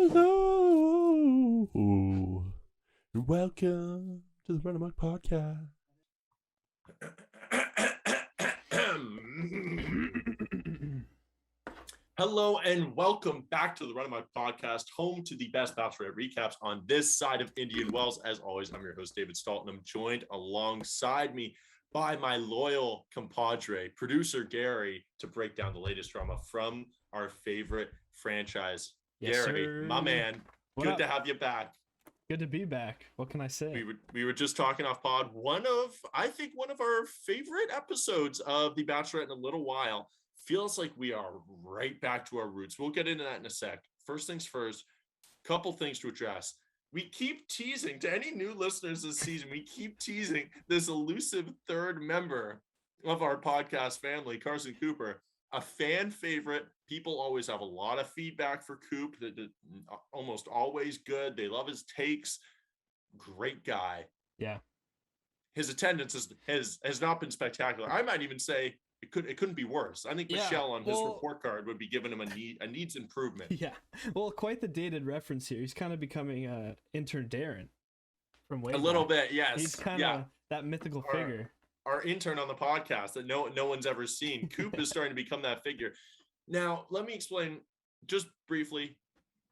Hello, and welcome to the Run Amok Podcast. Hello, and welcome back to the Run Amok Podcast, home to the best Bachelorette recaps on this side of Indian Wells. As always, I'm your host, David Stalton. I'm joined alongside me by my loyal compadre, producer Gary, to break down the latest drama from our favorite franchise. Yes, Gary, sir. my man, good to have you back. Good to be back. What can I say? We were just talking off pod. I think one of our favorite episodes of The Bachelorette in a little while. Feels like we are right back to our roots. We'll get into that in a sec. First things first, couple things to address. We keep teasing to any new listeners this season. We keep teasing this elusive third member of our podcast family, Carson Cooper, a fan favorite. People always have a lot of feedback for Coop. That almost always good. They love his takes. Great guy. Yeah. His attendance has not been spectacular. I might even say it couldn't be worse. I think Michelle on his report card would be giving him a needs improvement. Yeah. Well, quite the dated reference here. He's kind of becoming intern Darren from way a little bit, yes. He's kind of that mythical figure. Our intern on the podcast that no one's ever seen. Coop is starting to become that figure. Now, let me explain just briefly.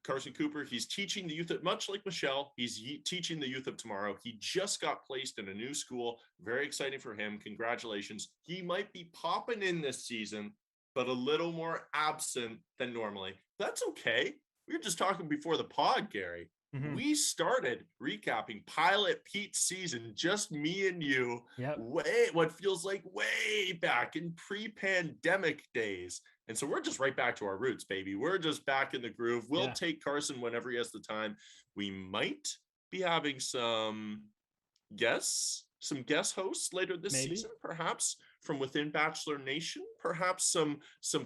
Carson Cooper, he's teaching the youth, much like Michelle, he's teaching the youth of tomorrow. He just got placed in a new school. Very exciting for him. Congratulations. He might be popping in this season, but a little more absent than normally. That's okay. We were just talking before the pod, Gary. Mm-hmm. We started recapping Pilot Pete's season, just me and you, what feels like way back in pre-pandemic days. And so we're just right back to our roots, baby. We're just back in the groove. We'll take Carson whenever he has the time. We might be having some guest hosts later this season, perhaps from within Bachelor Nation, perhaps some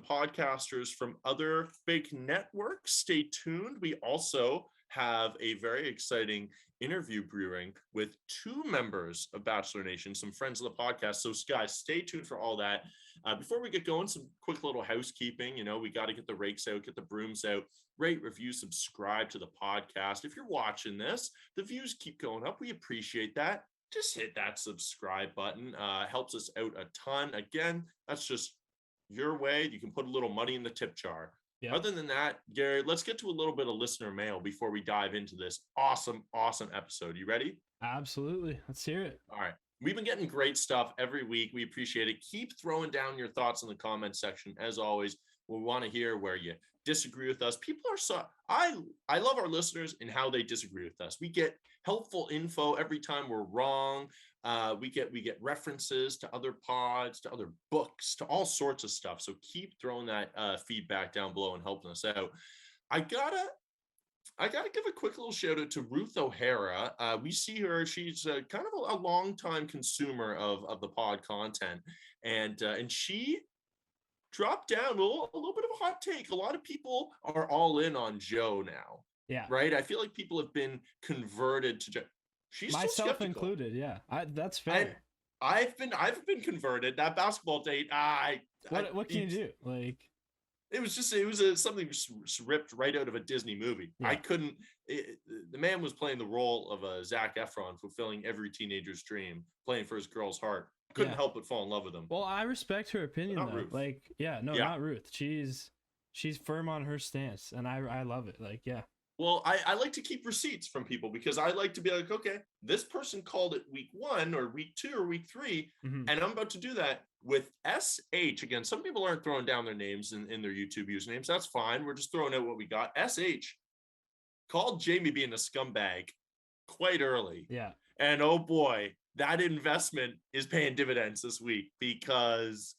podcasters from other big networks. Stay tuned. We also have a very exciting interview brewing with two members of Bachelor Nation, some friends of the podcast. So guys, stay tuned for all that. Before we get going, some quick little housekeeping. We got to get the rakes out, get the brooms out, rate, review, subscribe to the podcast. If you're watching this, the views keep going up. We appreciate that. Just hit that subscribe button. Helps us out a ton. Again, that's just your way. You can put a little money in the tip jar. Yeah. Other than that, Gary, let's get to a little bit of listener mail before we dive into this awesome episode. You ready? Absolutely. Let's hear it. All right. We've been getting great stuff every week. We appreciate it. Keep throwing down your thoughts in the comment section. As always, we want to hear where you disagree with us. People are I love our listeners and how they disagree with us. We get helpful info every time we're wrong. We get references to other pods, to other books, to all sorts of stuff. So keep throwing that feedback down below and helping us out. I gotta give a quick little shout out to Ruth O'Hara. We see her; she's kind of a long-time consumer of the pod content, and she dropped down a little bit of a hot take. A lot of people are all in on Joe now. Yeah, right. I feel like people have been converted to Joe. She's myself included. Yeah, that's fair. I've been converted. That basketball date. What can you do? Like, it was something ripped right out of a Disney movie. Yeah. I couldn't. The man was playing the role of a Zac Efron, fulfilling every teenager's dream, playing for his girl's heart. Couldn't help but fall in love with him. Well, I respect her opinion though. Ruth. Like, not Ruth. She's firm on her stance, and I love it. Like, yeah. Well, I like to keep receipts from people because I like to be like, okay, this person called it week 1 or week 2 or week 3, and I'm about to do that with SH. Again, some people aren't throwing down their names in their YouTube usernames. That's fine. We're just throwing out what we got. SH called Jamie being a scumbag quite early. Yeah. And oh boy, that investment is paying dividends this week because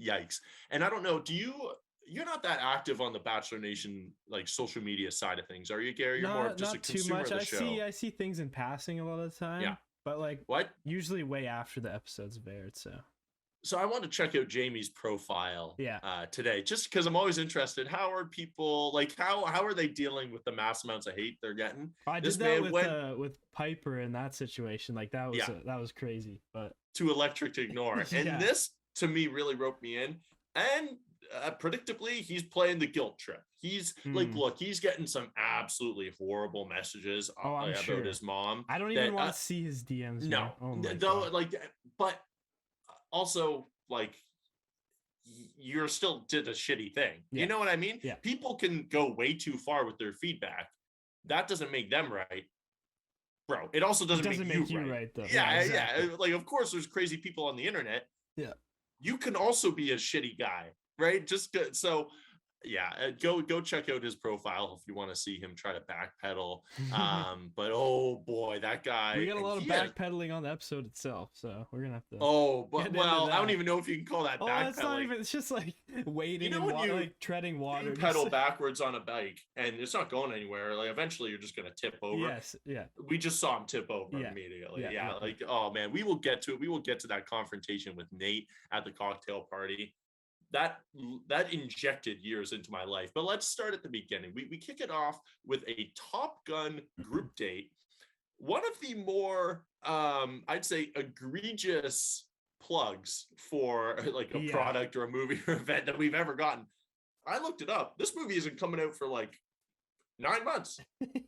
yikes. And I don't know, you're not that active on the Bachelor Nation like social media side of things, are you, Gary? You're more just a consumer of the show. I see things in passing a lot of the time. Yeah. But like what? Usually way after the episode's aired. So I want to check out Jamie's profile today, just because I'm always interested. How are people like? How are they dealing with the mass amounts of hate they're getting? I did that with Piper in that situation. Like that was crazy. But too electric to ignor. And this to me really roped me in. And predictably, he's playing the guilt trip. He's like, Mm. look, he's getting some absolutely horrible messages Oh, I'm about sure. his mom. I don't that, even want to see his DMs. No, Man. Oh my though, God. like, but also, like, you're still did a shitty thing. Yeah. You know what I mean? Yeah. People can go way too far with their feedback. That doesn't make them right. Bro, it also doesn't make you right. Though. Yeah, exactly. yeah. Like, of course, there's crazy people on the internet. Yeah. You can also be a shitty guy, right? Just good. So, yeah, go check out his profile if you want to see him try to backpedal. But oh boy, that guy. We got a lot of backpedaling on the episode itself, so we're gonna have to. Oh, but well, I don't even know if you can call that backpedaling. It's not even. It's just like wading, you know, in water, like treading water. You pedal backwards on a bike, and it's not going anywhere. Like eventually, you're just gonna tip over. Yes, yeah. We just saw him tip over immediately. Yeah. Like, oh man, we will get to it. We will get to that confrontation with Nate at the cocktail party. That injected years into my life. But let's start at the beginning. We kick it off with a Top Gun group date. One of the more I'd say egregious plugs for like a product or a movie or event that we've ever gotten. I looked it up. This movie isn't coming out for like 9 months.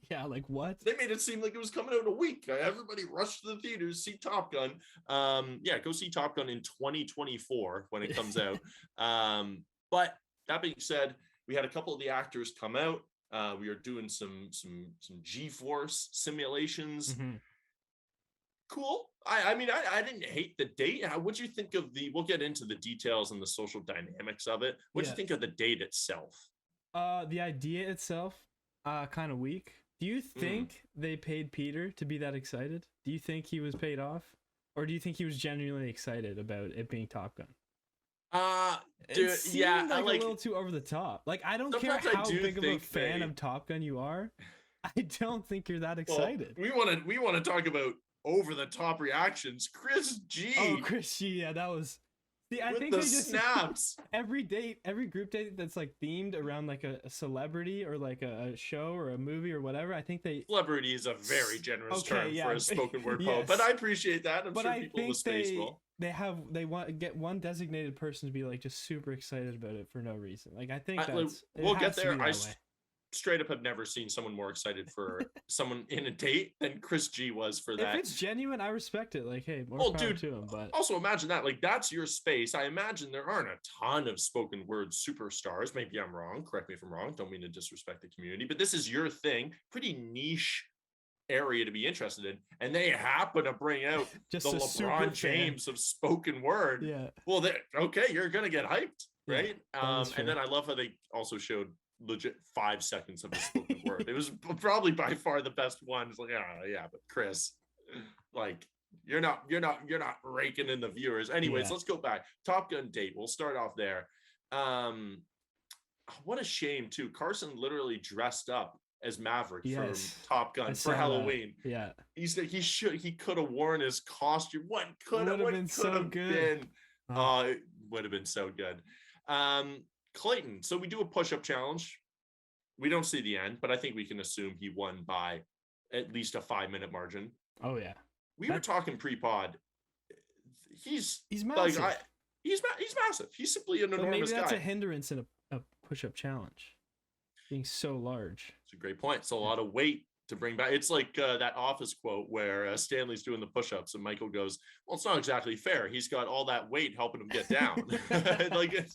Yeah, like what? They made it seem like it was coming out in a week. Everybody rushed to the theaters, see Top Gun. Go see Top Gun in 2024 when it comes out. But that being said, we had a couple of the actors come out. We are doing some G-force simulations. Mm-hmm. Cool. I mean, I didn't hate the date. What'd you think of we'll get into the details and the social dynamics of it. What'd you think of the date itself? The idea itself, kind of weak. Do you think they paid Peter to be that excited? Do you think he was paid off? Or do you think he was genuinely excited about it being Top Gun? Dude, it seemed like a little too over the top. Like, I don't care how big of a fan of Top Gun you are. I don't think you're that excited. Well, we want to talk about over the top reactions. Chris G. Oh, Chris G. Yeah, that was. See, I think the they just snaps. every group date that's like themed around like a celebrity or like a show or a movie or whatever. I think celebrity is a very generous term for a spoken word yes. poet, but I appreciate that. I'm but sure I people in the think space will. They want to get one designated person to be like just super excited about it for no reason. Like I think we'll get there. I straight up have never seen someone more excited for someone in a date than Chris G was for that. If it's genuine, I respect it. Like, hey, more power to him. But also imagine that, like, that's your space. I imagine there aren't a ton of spoken word superstars. Maybe I'm wrong. Correct me if I'm wrong. Don't mean to disrespect the community, but this is your thing. Pretty niche area to be interested in, and they happen to bring out just the LeBron James of spoken word. Yeah. Well, you're gonna get hyped, right? And then I love how they also showed legit 5 seconds of the spoken word. It was probably by far the best one. It's like, but Chris, like, you're not raking in the viewers. Anyways, let's go back. Top Gun date. We'll start off there. What a shame too. Carson literally dressed up as Maverick from Top Gun for Halloween. Yeah. He said he could have worn his costume. What could have been so good. It would have been so good. Clayton, so we do a push-up challenge. We don't see the end, but I think we can assume he won by at least a 5-minute margin. Oh yeah. We were talking pre-pod. He's massive. Like, he's massive. He's simply an enormous guy. Maybe that's a hindrance in a push-up challenge. Being so large. It's a great point. It's a lot of weight to bring back. It's like that Office quote where Stanley's doing the push-ups and Michael goes, "Well, it's not exactly fair. He's got all that weight helping him get down." Like,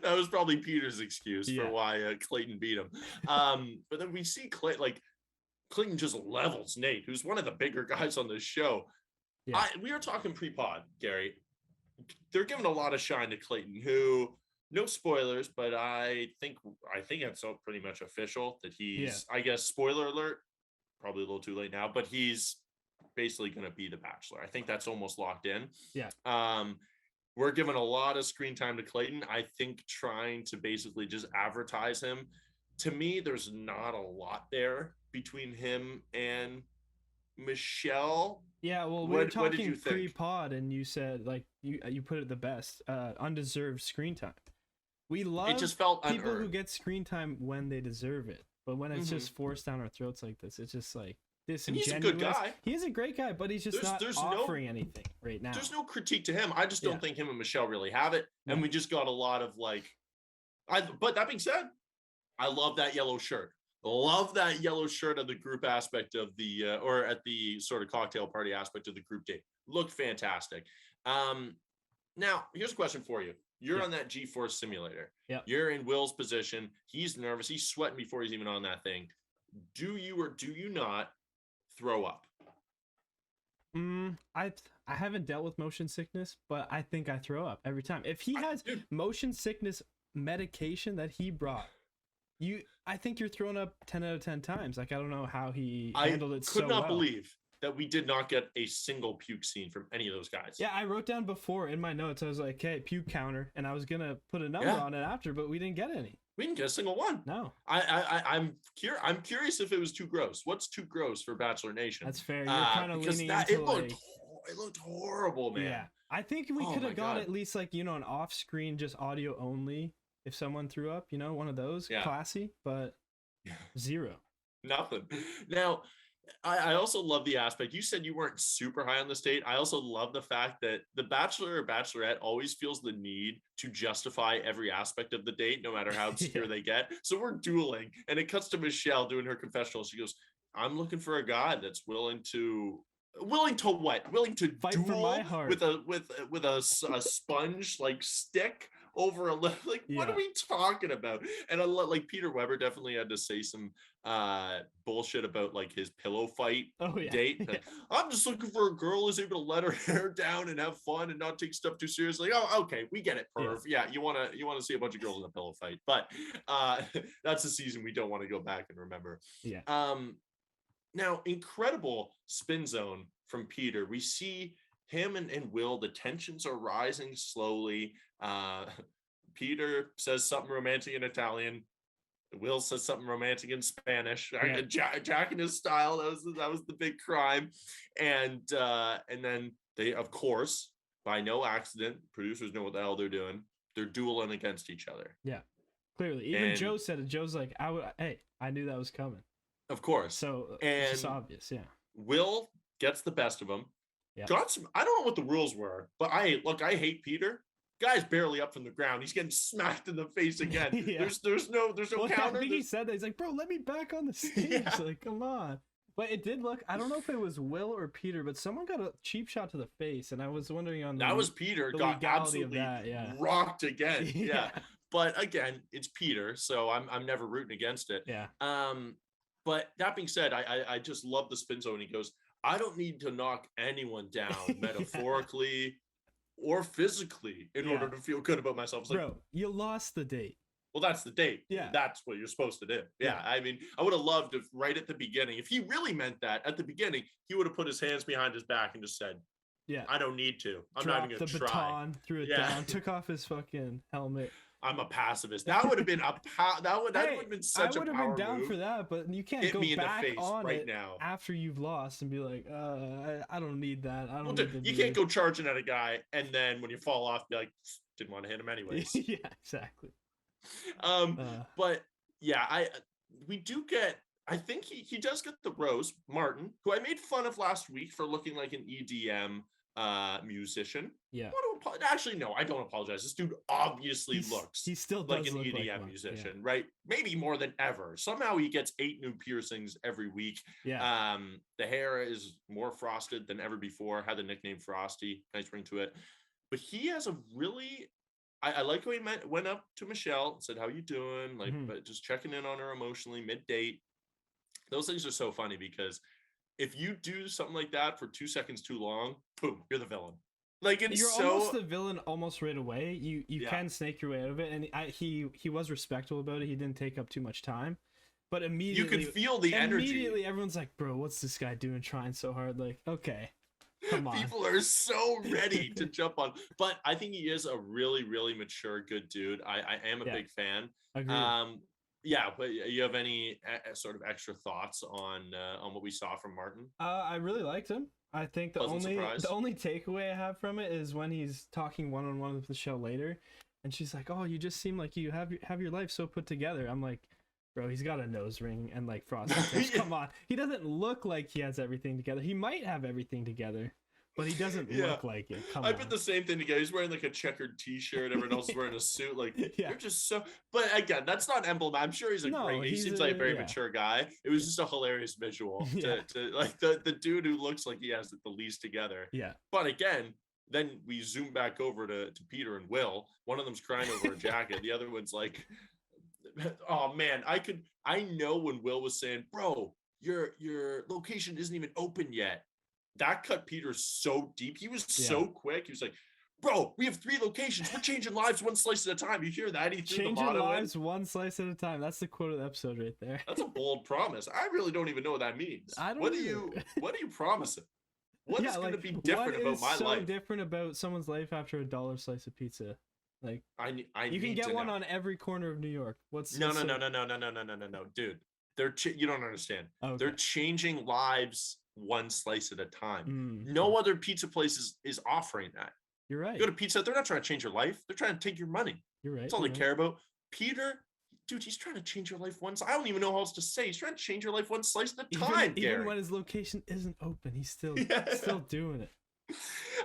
that was probably Peter's excuse for why Clayton beat him. But then we see Clayton just levels Nate, who's one of the bigger guys on this show. Yeah. We were talking pre-pod, Gary. They're giving a lot of shine to Clayton, who, no spoilers, but I think it's pretty much official that he's, I guess, spoiler alert, probably a little too late now, but he's basically going to be the Bachelor. I think that's almost locked in. Yeah. We're giving a lot of screen time to Clayton. I think trying to basically just advertise him. To me, there's not a lot there between him and Michelle. Yeah, well, we were talking pre-pod, and you said, like, you put it the best, undeserved screen time. We love it just felt people unearned. who get screen time when they deserve it, but when it's just forced down our throats like this, it's just like, disingenuous. he's a good guy. He is a great guy, but he's just not offering anything right now. There's no critique to him. I just don't think him and Michelle really have it. And we just got a lot of like, but that being said, I love that yellow shirt. Love that yellow shirt of the group aspect of the, or at the sort of cocktail party aspect of the group date. Looked fantastic. Now, here's a question for you. You're on that G-Force simulator. Yeah. You're in Will's position. He's nervous. He's sweating before he's even on that thing. Do you or do you not throw up? I haven't dealt with motion sickness, but I think I throw up every time. If he has motion sickness medication that he brought, I think you're throwing up 10 out of 10 times. Like, I don't know how he handled it so well. I could not believe that we did not get a single puke scene from any of those guys. Yeah, I wrote down before in my notes, I was like, okay, puke counter, and I was gonna put a number on it after, but we didn't get any. We didn't get a single one. No. I'm curious if it was too gross. What's too gross for Bachelor Nation? That's fair. You're kind of leaning into it looked horrible, man. Yeah. I think we could have got at least like, an off-screen, just audio only. If someone threw up, one of those, classy, but zero. Nothing. Now, I also love the aspect. You said you weren't super high on this date. I also love the fact that the Bachelor or Bachelorette always feels the need to justify every aspect of the date, no matter how obscure they get. So we're dueling, and it cuts to Michelle doing her confessional. She goes, I'm looking for a guy that's willing to what? Willing to fight duel for my heart with a sponge like stick over a lip. Like, what are we talking about? And I like Peter Weber definitely had to say some bullshit about like his pillow fight date. I'm just looking for a girl who's able to let her hair down and have fun and not take stuff too seriously. Oh, okay, we get it, perv. Yeah, you want to see a bunch of girls in a pillow fight, but that's a season we don't want to go back and remember. Now, incredible spin zone from Peter. We see him and Will, the tensions are rising slowly. Peter says something romantic in Italian. Will says something romantic in Spanish. Jack in his style. That was the big crime. And then they, of course, by no accident, producers know what the hell they're doing. They're dueling against each other. Yeah, clearly. Even Joe said it. Joe's like, I knew that was coming. Of course. So it's just obvious. Yeah. Will gets the best of him. Yeah. Got some. I don't know what the rules were, but I hate Peter. Guy's barely up from the ground. He's getting smacked in the face again. There's no counter. I think he said that. He's like, bro, let me back on the stage. Like, come on. But it did look. I don't know if it was Will or Peter, but someone got a cheap shot to the face, and I was wondering on that was Peter. Got absolutely rocked again. Yeah. But again, it's Peter, so I'm never rooting against it. Yeah. But that being said, I just love the spin zone. He goes, I don't need to knock anyone down metaphorically or physically in order to feel good about myself. It's like, bro, you lost the date. Well, that's the date. Yeah. That's what you're supposed to do. Yeah. I mean, I would have loved if right at the beginning, if he really meant that at the beginning, he would have put his hands behind his back and just said, I don't need to. I'm not even going to try. The baton, threw it down, took off his fucking helmet. I'm a pacifist. That would have been that would have been such a power move. I would have been down for that, but you can't go back on right it now after you've lost and be like, I don't need that. I don't need you can't go charging at a guy and then when you fall off, be like, didn't want to hit him anyways. Yeah, exactly. But yeah, we do get. I think he does get the rose. Martin, who I made fun of last week for looking like an EDM musician. Yeah. Actually, no, I don't apologize. This dude obviously looks he still like an look EDM musician, right? Maybe more than ever. Somehow he gets 8 new piercings every week. Yeah. The hair is more frosted than ever before. Had the nickname Frosty. Nice ring to it. But he has a really I like how he went up to Michelle and said, how you doing? Like, but just checking in on her emotionally mid-date. Those things are so funny because if you do something like that for 2 seconds too long, boom, you're the villain. Like, it's you're almost the villain almost right away. You can snake your way out of it, and he was respectful about it. He didn't take up too much time, but immediately you could feel the energy. Immediately, everyone's like, "Bro, what's this guy doing? Trying so hard?" Like, okay, come on. People are so ready to jump on, but I think he is a really, really mature, good dude. I am a big fan. Agreed. Yeah, but you have any sort of extra thoughts on what we saw from Martin? I really liked him. I think the only takeaway I have from it is when he's talking one-on-one with Michelle later, and she's like, "Oh, you just seem like you have your life so put together." I'm like, Bro, he's got a nose ring and like frosted tips. Come on. He doesn't look like he has everything together. He might have everything together, but he doesn't look like it. Come on. I put the same thing together. He's wearing like a checkered t-shirt. Everyone else is wearing a suit. Like, Yeah. you're just so. But again, that's not emblematic. I'm sure he's a great. He seems like a very mature guy. It was just a hilarious visual to like the dude who looks like he has it the least together. Yeah. But again, then we zoom back over to Peter and Will. One of them's crying over a jacket. The other one's like, oh man, I know when Will was saying, bro, your location isn't even open yet. That cut Peter so deep. He was so quick. He was like, bro, we have 3 locations. We're changing lives one slice at a time. You hear that? He threw changing the motto lives in. one slice at a time. That's the quote of the episode right there. That's a bold promise. I really don't even know what that means. I don't what either. What are you promising? What is going to be different about my life? What is so different about someone's life after a $1 slice of pizza? Like, you can get one on every corner of New York. No, dude. You don't understand. Okay. They're changing lives one slice at a time. No other pizza place is offering that. You're right. You go to Pizza Hut, they're not trying to change your life. They're trying to take your money. You're right. That's all they care about. Peter, dude, he's trying to change your life once. I don't even know how else to say. He's trying to change your life one slice at a time, even when his location isn't open, he's still doing it.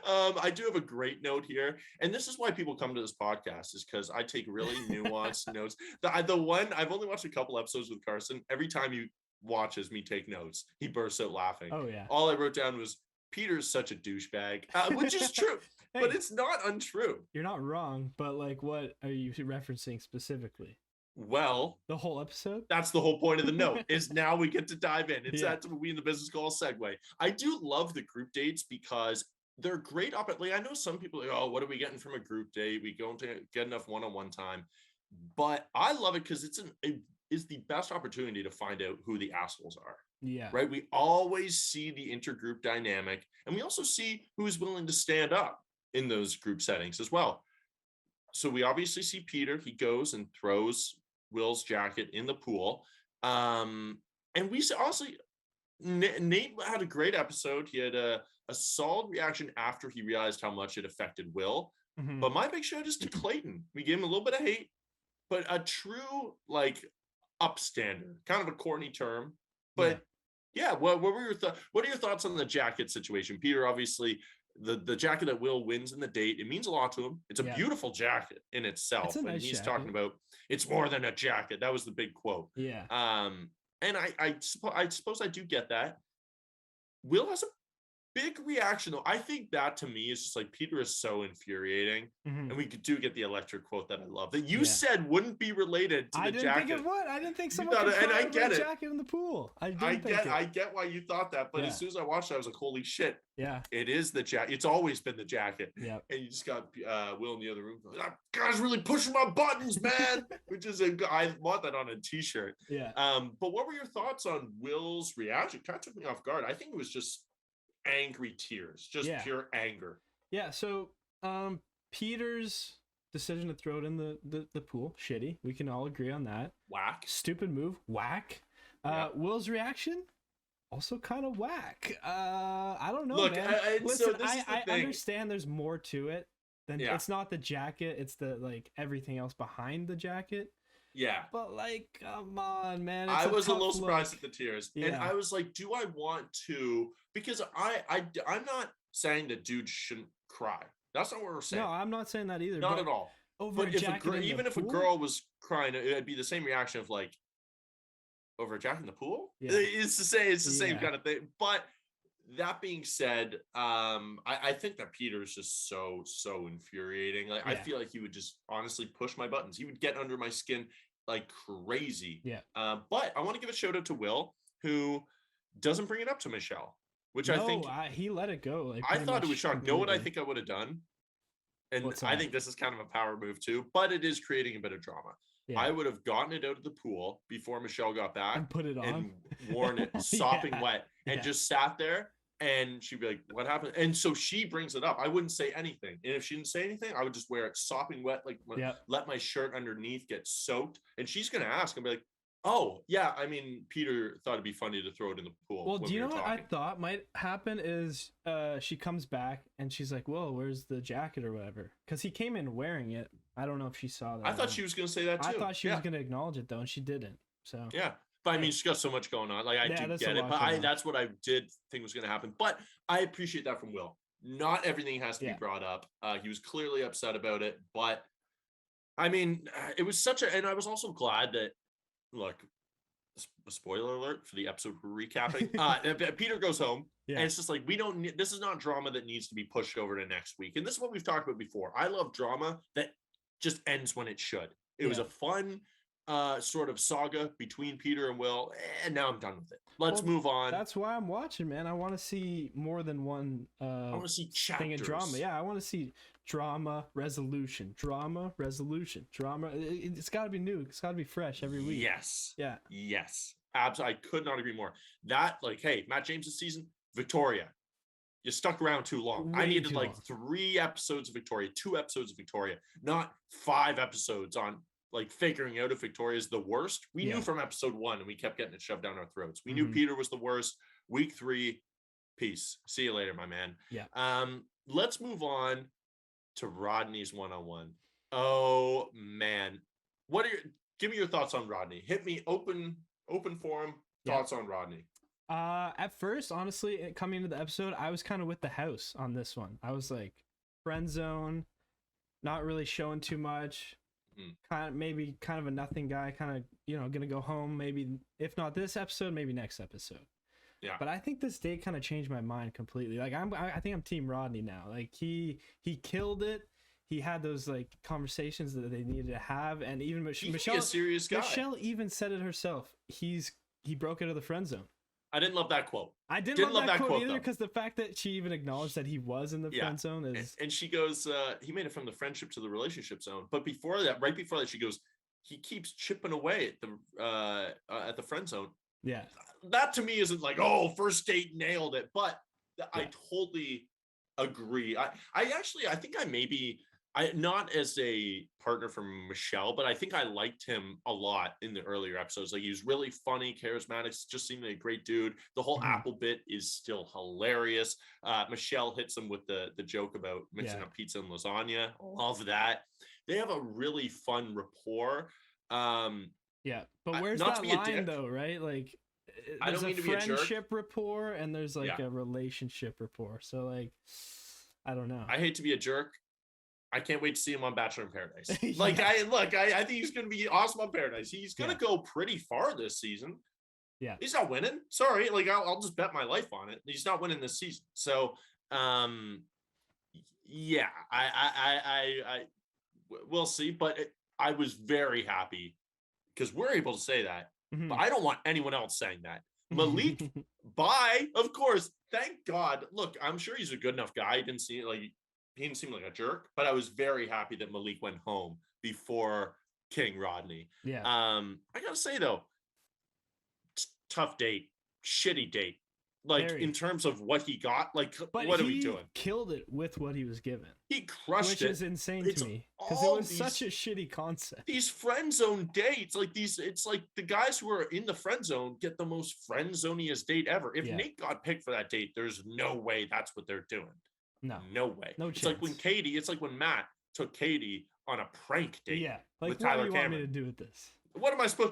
I do have a great note here, and this is why people come to this podcast, is because I take really nuanced notes. The one I've only watched a couple episodes with Carson. Every time he watches me take notes, he bursts out laughing. Oh yeah. All I wrote down was Peter's such a douchebag, which is true, but it's not untrue. You're not wrong, but like, what are you referencing specifically? Well, the whole episode. That's the whole point of the note. Is now we get to dive in. It's that's what we in the business call a segue. I do love the group dates because they're great. I know some people are like, oh, what are we getting from a group date? We don't get enough one-on-one time, but I love it because it's the best opportunity to find out who the assholes are. Yeah. Right. We always see the intergroup dynamic, and we also see who's willing to stand up in those group settings as well. So we obviously see Peter. He goes and throws Will's jacket in the pool. And we also, Nate had a great episode. He had a solid reaction after he realized how much it affected Will. Mm-hmm. But my big shout is to Clayton. We gave him a little bit of hate, but a true like upstander, kind of a corny term. But what were your thoughts? What are your thoughts on the jacket situation? Peter, obviously, the jacket that Will wins in the date, it means a lot to him. It's a beautiful jacket in itself. And he's talking about it's more than a jacket. That was the big quote. Yeah. And I suppose I do get that. Will has a big reaction though. I think that to me is just like Peter is so infuriating. Mm-hmm. And we do get the electric quote that I love that you said wouldn't be related to the jacket. I didn't think of what? I didn't think someone could and I get it. Jacket in the pool. I get why you thought that, but as soon as I watched it, I was like, holy shit. Yeah. It is the jacket. It's always been the jacket. Yeah. And you just got Will in the other room. That guy's really pushing my buttons, man. Which is I want that on a t-shirt. Yeah. But what were your thoughts on Will's reaction? Kind of took me off guard. I think it was just angry tears, just pure anger. Yeah. So Peter's decision to throw it in the pool, shitty. We can all agree on that. Whack. Stupid move. Whack. Will's reaction, also kind of whack. I don't know. Look, man. Listen, so I understand there's more to it than it's not the jacket, it's the like everything else behind the jacket. Yeah. But like, come on, man. I was a little surprised at the tears. Yeah. And I was like, do I want to? Because I'm not saying that dudes shouldn't cry. That's not what we're saying. No, I'm not saying that either. Not at all. Over but if a girl was crying, it'd be the same reaction of like, over a jacket in the pool? Yeah. It's the same kind of thing. But that being said, I think that Peter is just so infuriating. Like I feel like he would just honestly push my buttons. He would get under my skin like crazy. Yeah. But I want to give a shout out to Will, who doesn't bring it up to Michelle, which I think he let it go. Like I thought it was shocking. Know what I think I would have done? And I think this is kind of a power move too, but it is creating a bit of drama. Yeah. I would have gotten it out of the pool before Michelle got back and put it on and worn it sopping wet and just sat there, and she'd be like, what happened? And so she brings it up. I wouldn't say anything. And if she didn't say anything, I would just wear it sopping wet, like let my shirt underneath get soaked. And she's going to ask and be like, oh yeah, I mean, Peter thought it'd be funny to throw it in the pool. Well, do you know what I thought might happen is she comes back and she's like, whoa, where's the jacket or whatever? Because he came in wearing it. I don't know if she saw that. I thought she was going to say that too. I thought she was going to acknowledge it though, and she didn't. So Yeah. But I mean, she's got so much going on. Like, I Yeah, do that's get a it. lot But going on. that's what I did think was going to happen. But I appreciate that from Will. Not everything has to be Yeah. brought up. He was clearly upset about it. But I mean, it was such a, and I was also glad that, look, a spoiler alert for the episode we're recapping. Peter goes home, Yeah. and it's just like, we don't need, this is not drama that needs to be pushed over to next week. And this is what we've talked about before. I love drama that just ends when it should. It was a fun sort of saga between Peter and Will, and now I'm done with it. Let's move on. That's why I'm watching, man. I want to see more than one I want to see thing of chapters. drama. Yeah, I want to see drama, resolution, drama, resolution, drama. It's got to be new. It's got to be fresh every week. Yes. Yeah. Yes. Absolutely. I could not agree more. That, like, hey, Matt James' season, Victoria. You stuck around too long. I needed like 3 episodes of Victoria, 2 episodes of Victoria, not 5 episodes on like figuring out if Victoria is the worst. We knew from episode 1, and we kept getting it shoved down our throats. We knew Peter was the worst. Week 3, peace. See you later, my man. Yeah. Let's move on to Rodney's one-on-one. Oh man, give me your thoughts on Rodney. Hit me, open forum. Thoughts on Rodney. At first, honestly, coming into the episode, I was kind of with the house on this one. I was like, friend zone, not really showing too much. Kind of a nothing guy, kind of, gonna go home, maybe if not this episode, maybe next episode. Yeah. But I think this date kind of changed my mind completely. Like I think I'm team Rodney now. Like he killed it. He had those like conversations that they needed to have, and even Michelle, a serious guy. Michelle even said it herself. He broke out of the friend zone. I didn't love that quote. I didn't love that quote either, because the fact that she even acknowledged that he was in the friend zone is... And she goes, he made it from the friendship to the relationship zone. But before that, right before that, she goes, he keeps chipping away at the friend zone. Yeah. That to me isn't like, oh, first date nailed it. But I totally agree. I think not as a partner for Michelle, but I think I liked him a lot in the earlier episodes. Like, he was really funny, charismatic, just seemed like a great dude. The whole Apple bit is still hilarious. Michelle hits him with the joke about mixing up pizza and lasagna. Love that. They have a really fun rapport. But where's that line though, right? Like, there's a friendship rapport and there's like a relationship rapport. So like, I don't know. I hate to be a jerk. I can't wait to see him on Bachelor in Paradise. Like, I think he's going to be awesome on Paradise. He's going to go pretty far this season. Yeah. He's not winning. Sorry. Like, I'll just bet my life on it. He's not winning this season. So, yeah, we'll see. But I was very happy because we're able to say that. But I don't want anyone else saying that. Malik, bye. Of course. Thank God. Look, I'm sure he's a good enough guy. He didn't seem like a jerk, but I was very happy that Malik went home before King Rodney. Yeah. I gotta say though, tough date, shitty date. Like, in terms of what he got, like, what are we doing? He killed it with what he was given. He crushed it. Which is insane to me, because it was such a shitty concept. These friend zone dates, like it's like the guys who are in the friend zone get the most friend zoniest date ever. If Nate got picked for that date, there's no way that's what they're doing. No way. No chance. It's like when Matt took Katie on a prank date. Yeah. Like, with Tyler what do you Cameron. want me to do with this?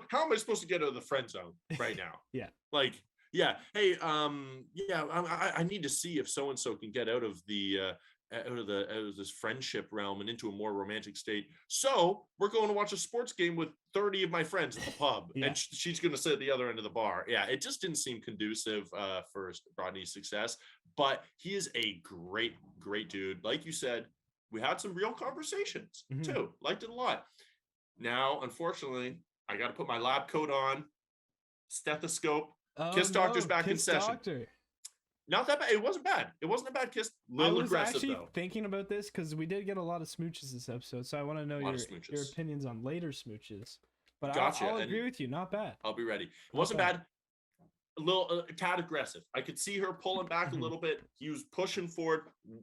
How am I supposed to get out of the friend zone right now? Yeah. Like, yeah. Hey, I need to see if so-and-so can get out of this friendship realm and into a more romantic state. So we're going to watch a sports game with 30 of my friends at the pub, and she's going to sit at the other end of the bar. Yeah, it just didn't seem conducive for Rodney's success, but he is a great, great dude. Like you said, we had some real conversations too. Liked it a lot. Now, unfortunately, I got to put my lab coat on, stethoscope. Kiss Doctor's back in session. Doctor. Not that bad. It wasn't bad. It wasn't a bad kiss. Little aggressive, actually though. Thinking about this because we did get a lot of smooches this episode, so I want to know your opinions on later smooches. But gotcha. I'll agree with you. Not bad. I'll be ready. It wasn't bad. A little tad aggressive. I could see her pulling back a little bit. He was pushing forward.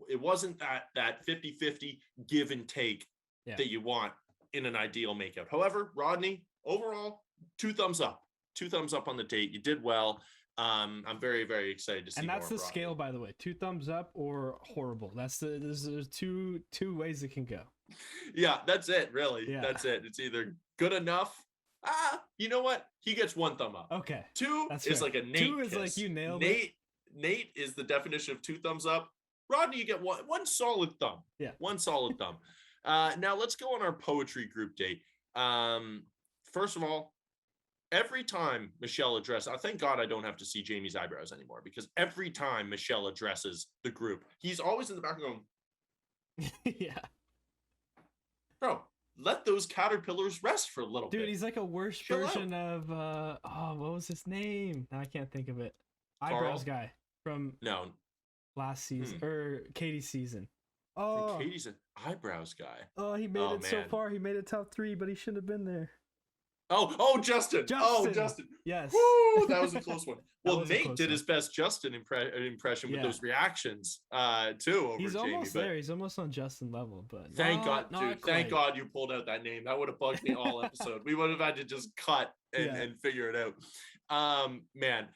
It wasn't that 50-50 give and take that you want in an ideal makeout. However, Rodney, overall, 2 thumbs up. 2 thumbs up on the date. You did well. I'm very, very excited to see. And that's more the scale, by the way. 2 thumbs up or horrible. There's two ways it can go. Yeah, that's it. Really, Yeah. That's it. It's either good enough You know what? He gets 1 thumb up. Okay. 2 That's is fair. like a Nate 2 is kiss. like you nailed it. Nate is the definition of 2 thumbs up. Rodney, you get one solid thumb. Yeah. 1 solid thumb. Now let's go on our poetry group date. First of all, every time Michelle addresses, thank God I don't have to see Jamie's eyebrows anymore, because every time Michelle addresses the group, he's always in the back going, Yeah. bro, let those caterpillars rest for a little bit. Dude, he's like a worse Chill version of what was his name? Now I can't think of it. Eyebrows Carl? guy from No, last season or Katie's season. Oh, from Katie's an eyebrows guy. oh, he made it so man. far. He made it top 3, but he shouldn't have been there. Justin. Oh, Justin. Yes. Woo, that was a close one. Well, was a Nate close did one. his best Justin impression with those reactions too over He's Jamie. almost there. He's almost on Justin level, but Thank God, not dude. quite. Thank God you pulled out that name. That would have bugged me all episode. We would have had to just cut and figure it out. Man,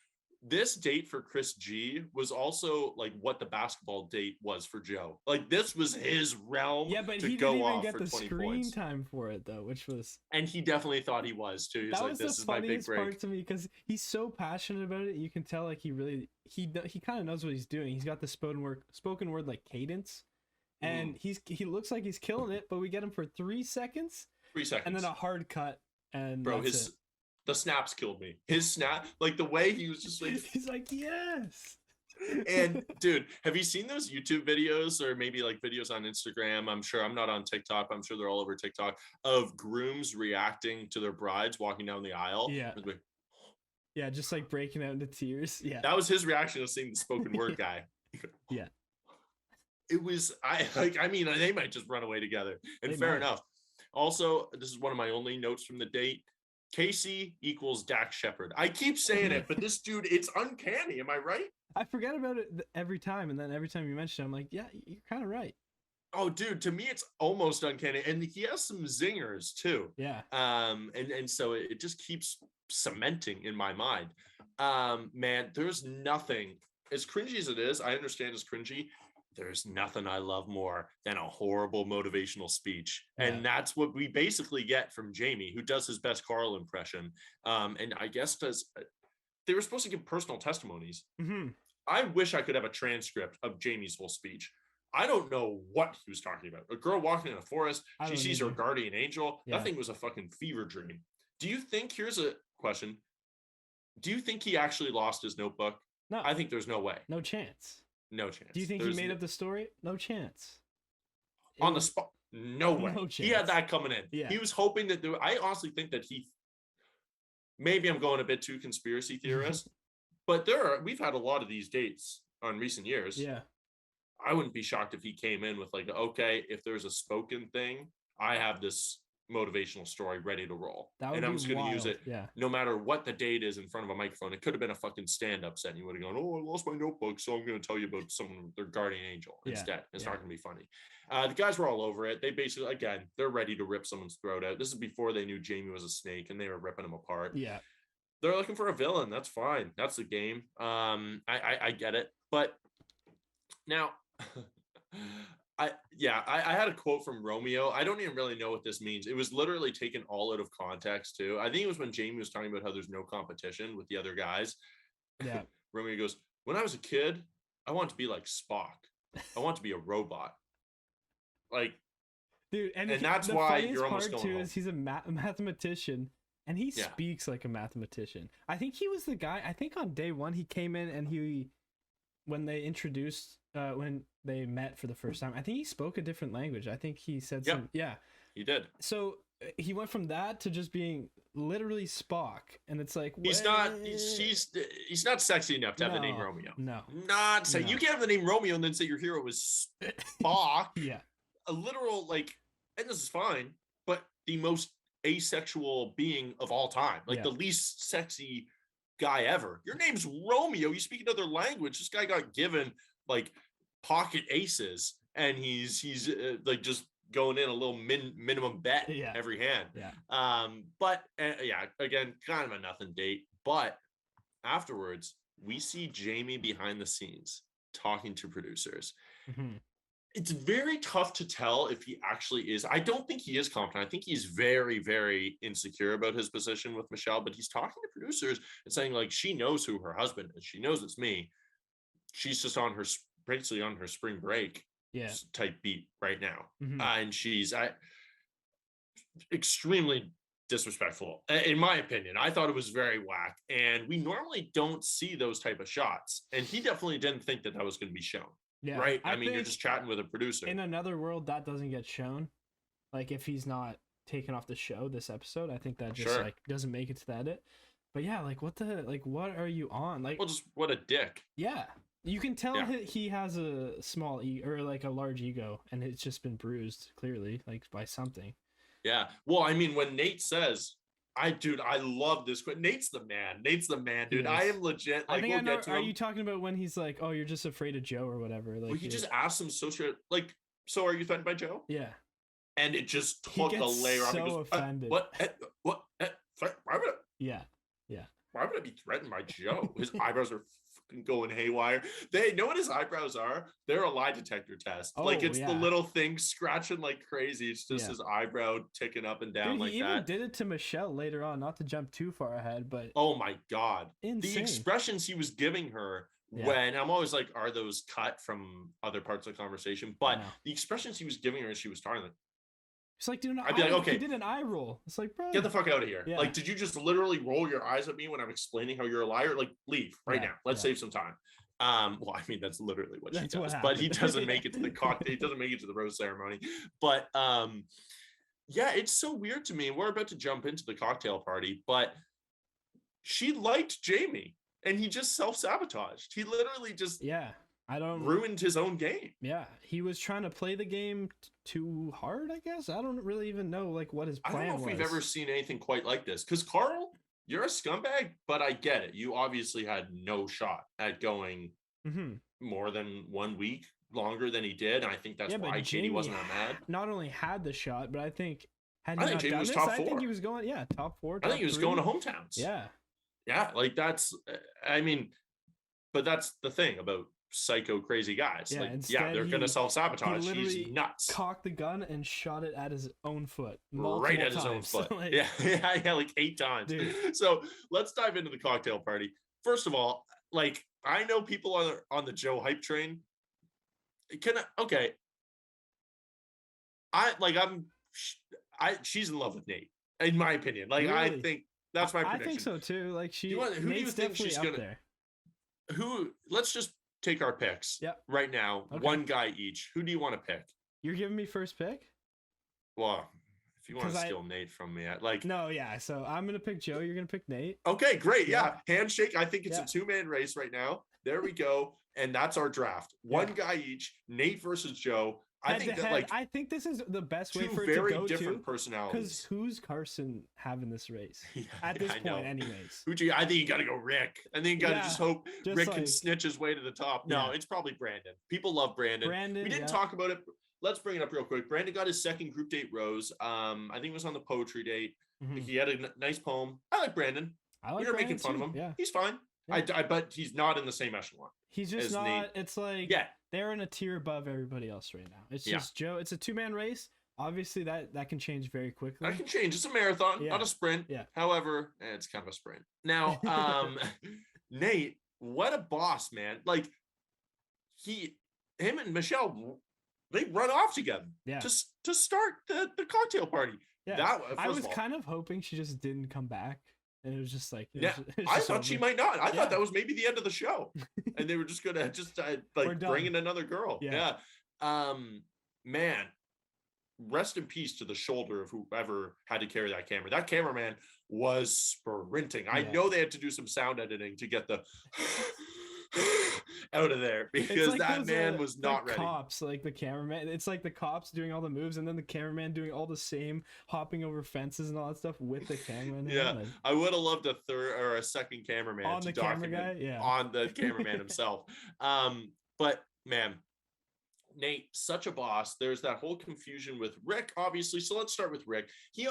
this date for Chris G was also like what the basketball date was for Joe. Like this was his realm. Yeah, but to he go didn't even off get for the 20 screen points. time for it though, which was. And he definitely thought he was too. He's That like, was this the is my big funniest break. part to me because he's so passionate about it. You can tell like he kind of knows what he's doing. He's got the spoken word like cadence, and he looks like he's killing it. But we get him for 3 seconds, 3 seconds, and then a hard cut, and bro, the snaps killed me. His snap, like the way he was just like, he's like, yes. And dude, have you seen those YouTube videos or maybe like videos on Instagram? I'm sure, I'm not on TikTok, I'm sure they're all over TikTok, of grooms reacting to their brides walking down the aisle. Yeah. Yeah, just like breaking out into tears. Yeah. That was his reaction to seeing the spoken word guy. Yeah. It was, I mean, they might just run away together. And fair enough. Also, this is one of my only notes from the date. Casey equals Dax Shepard. I keep saying it, but this dude, it's uncanny. Am I right? I forget about it every time, and then every time you mention it, I'm like, yeah, you're kind of right. Oh, dude, to me, it's almost uncanny, and he has some zingers too. Yeah. And so it just keeps cementing in my mind. Man, there's nothing as cringy as it is. I understand it's cringy. There's nothing I love more than a horrible motivational speech. Yeah. And that's what we basically get from Jamie, who does his best Carl impression. And I guess they were supposed to give personal testimonies. Mm-hmm. I wish I could have a transcript of Jamie's whole speech. I don't know what he was talking about. A girl walking in a forest, she sees her guardian angel. Yeah. That thing was a fucking fever dream. Do you think, here's a question, do you think he actually lost his notebook? No. I think there's no way. No chance. No chance. Do you think he made up the story? No chance. On the spot? No way. No chance. He had that coming in. Yeah. He was hoping that I honestly think that maybe I'm going a bit too conspiracy theorist, but we've had a lot of these dates on recent years. Yeah. I wouldn't be shocked if he came in with like, okay, if there's a spoken thing, I have this motivational story ready to roll. And I'm just going to use it no matter what the date is in front of a microphone. It could have been a fucking stand-up set and you would have gone, oh, I lost my notebook, so I'm going to tell you about someone, their guardian angel instead. It's not going to be funny. The guys were all over it. They basically, again, they're ready to rip someone's throat out. This is before they knew Jamie was a snake and they were ripping him apart. Yeah. They're looking for a villain. That's fine. That's the game. I get it. But now I had a quote from Romeo. I don't even really know what this means. It was literally taken all out of context too. I think it was when Jamie was talking about how there's no competition with the other guys. Yeah. Romeo goes, when I was a kid, I wanted to be like Spock. I want to be a robot. Like, dude, and that's why you're almost going home. Is he's a mathematician and he speaks like a mathematician. I think he was the guy, I think on day one he came in and when they introduced when they met for the first time, I think he spoke a different language. I think he said he did. So he went from that to just being literally Spock, and it's like he's not sexy enough to have the name Romeo. No, not say you can't have the name Romeo and then say your hero was Spock. Yeah, a literal and this is fine, but the most asexual being of all time, the least sexy guy ever. Your name's Romeo. You speak another language. This guy got given pocket aces, and he's just going in a little minimum bet every hand. But again, kind of a nothing date. But afterwards, we see Jamie behind the scenes talking to producers. Mm-hmm. It's very tough to tell if he actually is. I don't think he is confident. I think he's very, very insecure about his position with Michelle, but he's talking to producers and saying, like, she knows who her husband is. She knows it's me. She's just on her, basically on her spring break type beat right now. And she's extremely disrespectful, in my opinion. I thought it was very whack. And we normally don't see those type of shots. And he definitely didn't think that was going to be shown. Yeah, right. I mean, you're just chatting with a producer. In another world, that doesn't get shown. Like, if he's not taken off the show this episode, I think that just like doesn't make it to the edit. But yeah, like what are you on? Like, well, just what a dick. Yeah, you can tell he has a small or like a large ego, and it's just been bruised clearly, like by something. Yeah. Well, I mean, when Nate says, I love this. Nate's the man, dude. I am legit. Like, we'll get to him. Are you talking about when he's like, oh, you're just afraid of Joe or whatever? Like, well, he just asked him so are you threatened by Joe? Yeah. And it just took a layer off. So offended. What? Sorry, why would I? Yeah. Why would I be threatened by Joe? His eyebrows are fucking going haywire. They know what his eyebrows are. They're a lie detector test. Like, it's the little thing scratching like crazy. It's just his eyebrow ticking up and down. Dude, he even did it to Michelle later on. Not to jump too far ahead, but oh my god, insane. The expressions he was giving her when I'm always like, are those cut from other parts of the conversation? But the expressions he was giving her as she was talking, like, it's like, dude, I'd be like, okay, he did an eye roll. It's like, bro, get the fuck out of here. Like, did you just literally roll your eyes at me when I'm explaining how you're a liar? Like, leave right now. Let's save some time. Well, I mean, that's literally what she does, but he doesn't make it to the cocktail. He doesn't make it to the rose ceremony. But yeah, it's so weird to me. We're about to jump into the cocktail party, but she liked Jamie and he just self-sabotaged. He literally just ruined his own game. Yeah, he was trying to play the game too hard, I guess. I don't really even know like what his plan was. I don't know if we've ever seen anything quite like this. Because Carl, you're a scumbag, but I get it. You obviously had no shot at going more than 1 week longer than he did. And I think that's why Katie wasn't that mad. Not only had the shot, but I think Jamie was top 4. I think he was going, top 4. I think he was going to hometowns. Yeah, like that's, I mean, but that's the thing about psycho crazy guys. They're gonna self-sabotage. He's nuts. Cocked the gun and shot it at his own foot. Right at his own foot. Like, like 8 times. Dude. So let's dive into the cocktail party. First of all, like, I know people on the Joe hype train. She's in love with Nate, in my opinion. Like, really? I think that's my prediction. I think so too. Like, who do you think she's gonna? There. Let's just take our picks right now. Okay. One guy each. Who do you want to pick? You're giving me first pick? Well, if you want to steal Nate from me, so I'm gonna pick Joe, you're gonna pick Nate. Okay, great. Yeah. Handshake. I think it's a 2-man race right now. There we go. And that's our draft. One guy each. Nate versus Joe. I think this is the best way for it to go. Two very different personalities. Because who's Carson having this race at this point, anyways? I think you got to go Rick. I think you got to just hope Rick can snitch his way to the top. No, it's probably Brandon. People love Brandon. We didn't talk about it. Let's bring it up real quick. Brandon got his second group date rose. I think it was on the poetry date. He had a nice poem. I like Brandon. You're making fun of him. Yeah. He's fine. Yeah. But he's not in the same echelon. He's just not. Nate. It's like they're in a tier above everybody else right now. It's just Joe. It's a 2-man race. Obviously, that can change very quickly. That can change. It's a marathon, not a sprint. Yeah. However, it's kind of a sprint. Now, Nate, what a boss, man! Like him and Michelle, they run off together. Yeah. To start the cocktail party. Yeah. I was kind of hoping she just didn't come back. And it was just like, I thought she might not. I thought that was maybe the end of the show, and they were just gonna bring in another girl. Yeah. Man, rest in peace to the shoulder of whoever had to carry that camera. That cameraman was sprinting. I know they had to do some sound editing to get the out of there, because like that man was not ready. Cops, like the cameraman, it's like the cops doing all the moves and then the cameraman doing all the same, hopping over fences and all that stuff with the cameraman. I would have loved a third or a second cameraman on the camera guy, on the cameraman himself. But man, Nate, such a boss. There's that whole confusion with Rick, obviously. So let's start with Rick. He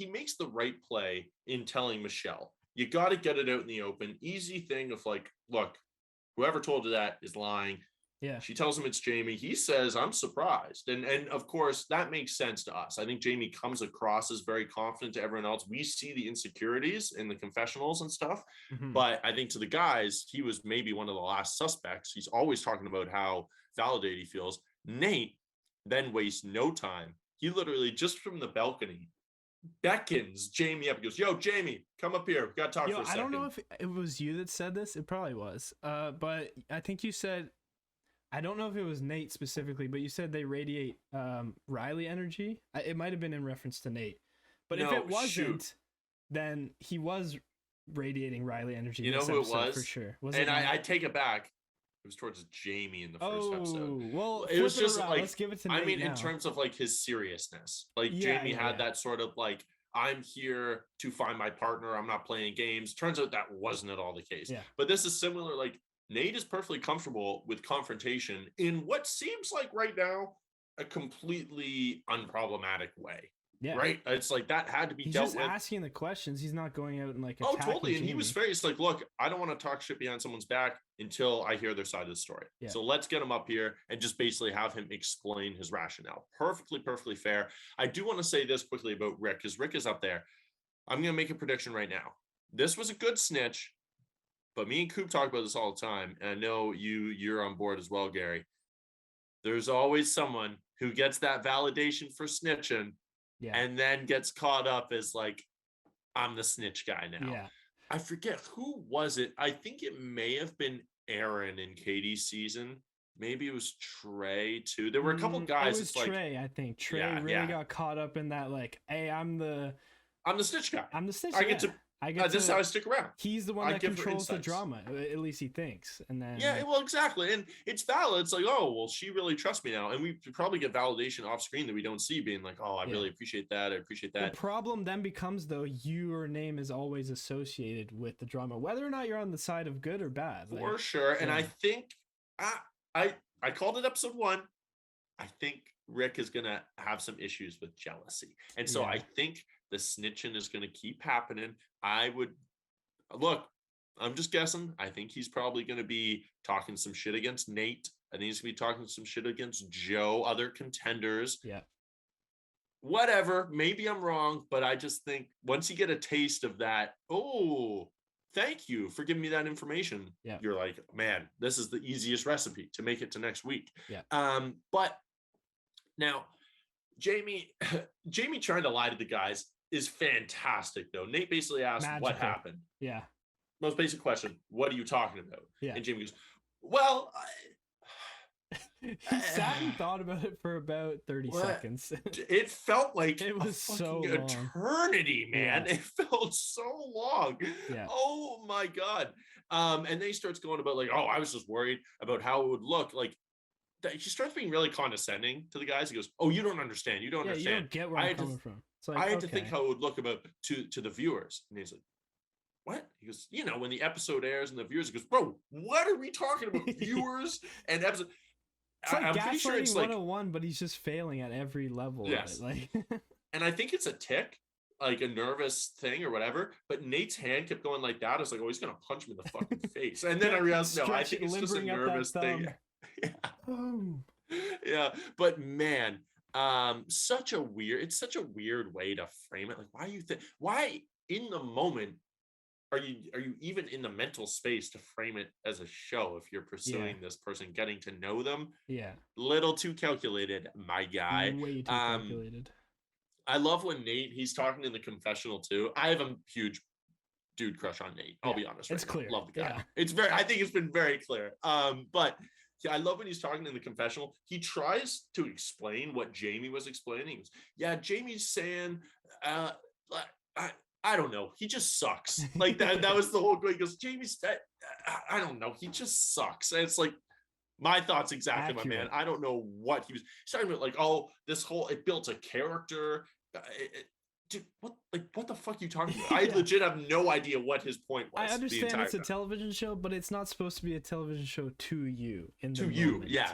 makes the right play in telling Michelle, you got to get it out in the open. Easy thing of like, look, whoever told you that is lying. Yeah. She tells him it's Jamie. He says, I'm surprised. And of course, that makes sense to us. I think Jamie comes across as very confident to everyone else. We see the insecurities in the confessionals and stuff. Mm-hmm. But I think to the guys, he was maybe one of the last suspects. He's always talking about how validated he feels. Nate then wastes no time. He literally, just from the balcony, beckons Jamie up. He goes, yo, Jamie, come up here. We got to talk for a second. I don't know if it was you that said this. It probably was. But I think you said, I don't know if it was Nate specifically, but you said they radiate Riley energy. It might have been in reference to Nate. But if it wasn't, then he was radiating Riley energy. You know who it was? For sure. And I take it back. It was towards Jamie in the first episode. Well, it was just like, let's give it to Nate. I mean, now. in terms of like his seriousness, like Jamie had that sort of like, I'm here to find my partner. I'm not playing games. Turns out that wasn't at all the case. Yeah. But this is similar. Like, Nate is perfectly comfortable with confrontation in what seems like right now a completely unproblematic way. Yeah. Right. It's like that had to be dealt with. He's just asking the questions. He's not going out and like attacking totally. And Jamie. He was fair. He's like, look, I don't want to talk shit behind someone's back until I hear their side of the story. Yeah. So let's get him up here and just basically have him explain his rationale. Perfectly fair. I do want to say this quickly about Rick, because Rick is up there. I'm going to make a prediction right now. This was a good snitch. But me and Coop talk about this all the time, and I know you're on board as well, Gary. There's always someone who gets that validation for snitching, and then gets caught up as like, I'm the snitch guy now. Yeah. I forget who was it. I think it may have been Aaron in Katie's season. Maybe it was Trey too. There were a couple guys. It was Trey, I think. Trey really got caught up in that, like, hey, I'm the snitch guy. I'm the snitch. This is how I stick around. He's the one that controls the drama, at least he thinks. And then well, exactly. And it's valid. It's like, oh, well, she really trusts me now. And we probably get validation off screen that we don't see, being like, oh, I really appreciate that. I appreciate that. The problem then becomes, though, your name is always associated with the drama, whether or not you're on the side of good or bad. For sure. And I think I called it episode 1. I think Rick is gonna have some issues with jealousy. And so I think the snitching is going to keep happening. I'm just guessing. I think he's probably going to be talking some shit against Nate. I think he's going to be talking some shit against Joe, other contenders. Yeah. Whatever. Maybe I'm wrong, but I just think once you get a taste of that, oh, thank you for giving me that information. Yeah. You're like, man, this is the easiest recipe to make it to next week. Yeah. But now Jamie trying to lie to the guys is fantastic, though. Nate basically asked what happened. Yeah. Most basic question. What are you talking about? Yeah. And Jamie goes, well, he sat and thought about it for about 30 seconds. It felt like it was so long. Eternity, man. Yeah. It felt so long. Yeah. Oh my God. And then he starts going about like, oh, I was just worried about how it would look. Like, he starts being really condescending to the guys. He goes, oh, you don't understand. You don't understand. You don't get where I'm coming from. Like, I had to think how it would look about to the viewers. And he's like, what? He goes, when the episode airs and the viewers, he goes, bro, what are we talking about? Viewers and episode. It's like I'm pretty sure it's 101, but he's just failing at every level. Yes. Of it. Like, and I think it's a tick, like a nervous thing or whatever. But Nate's hand kept going like that. I was like, oh, he's going to punch me in the fucking face. And then I realized, no, I think it's just a nervous thing. Yeah. Oh. Yeah. But man, it's such a weird way to frame it. Like, why in the moment are you even in the mental space to frame it as a show if you're pursuing this person, getting to know them? Yeah. Little too calculated, my guy. Way too calculated. I love when he's talking in the confessional too. I have a huge dude crush on Nate. I'll be honest. It's clear. Love the guy. Yeah. I think it's been very clear. But yeah, I love when he's talking in the confessional. He tries to explain what Jamie was explaining. He goes, yeah, Jamie's saying, I don't know. He just sucks. Like that was the whole goal. He goes, Jamie's, I don't know. He just sucks. And it's like, my thoughts exactly, my man. I don't know what he was talking about. Like, oh, it built a character. Dude, what the fuck are you talking about? I legit have no idea what his point was. I understand it's a television show, but it's not supposed to be a television show to you. Yeah.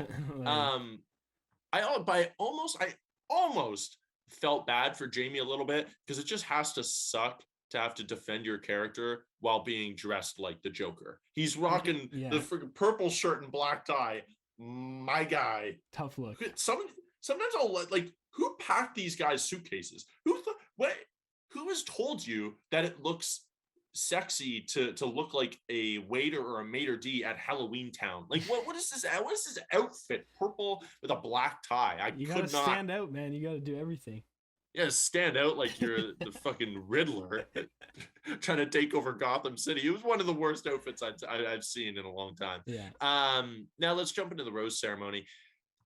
I almost felt bad for Jamie a little bit because it just has to suck to have to defend your character while being dressed like the Joker. He's rocking the freaking purple shirt and black tie. my guy. Tough look. Sometimes I'll like, who packed these guys' suitcases? Who has told you that it looks sexy to look like a waiter or a maitre d' at Halloween Town? Like, what is this? What is this outfit? Purple with a black tie. You gotta stand out, man. You gotta do everything. Yeah, stand out like you're the fucking Riddler trying to take over Gotham City. It was one of the worst outfits I've seen in a long time. Yeah. Now let's jump into the rose ceremony.